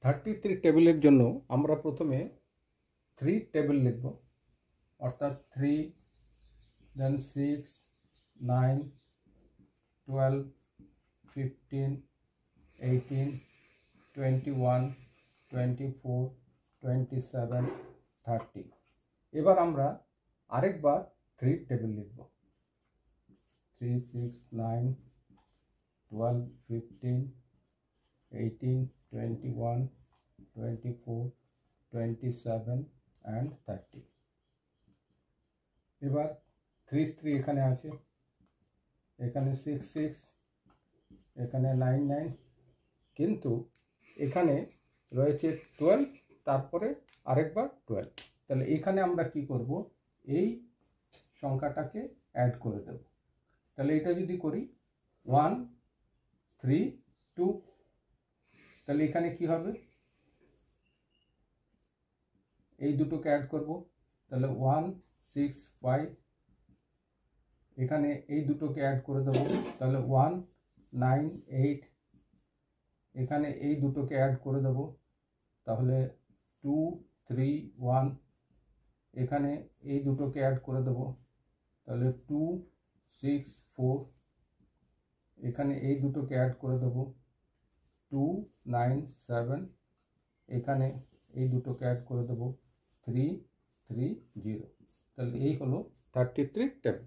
33 টেবিলের জন্য আমরা প্রথমে 3 টেবিল লিখব, অর্থাৎ 3 দেন 6 9 12 15 18 21 24 27 30। এবার আমরা আরেকবার 3 টেবিল লিখব, 3 6 9 12 15 18 21 24 27 and 30। এবার 3 3 এখানে আছে, এখানে 6 6, এখানে 9 9, কিন্তু এখানে রয়েছে 12, তারপরে আরেকবার 12। তাহলে এখানে আমরা কি করব, এই সংখ্যাটাকে অ্যাড করে দেব। তাহলে এটা যদি করি 1 3 2, তাহলে এখানে কি হবে, এই দুটোকে অ্যাড করব, তাহলে 1 6 5, এখানে এই দুটোকে অ্যাড করে দেব, তাহলে 1 9 8, এখানে এই দুটোকে অ্যাড করে দেব, তাহলে 2 3 1, এখানে এই দুটোকে অ্যাড করে দেব, তাহলে 2 6 4, এখানে এই দুটোকে অ্যাড করে দেব, 2 9 7, এখানে এই দুটোকে অ্যাড করে দেব, 3 3 0। তাহলে এই হলো 33 টেবিল।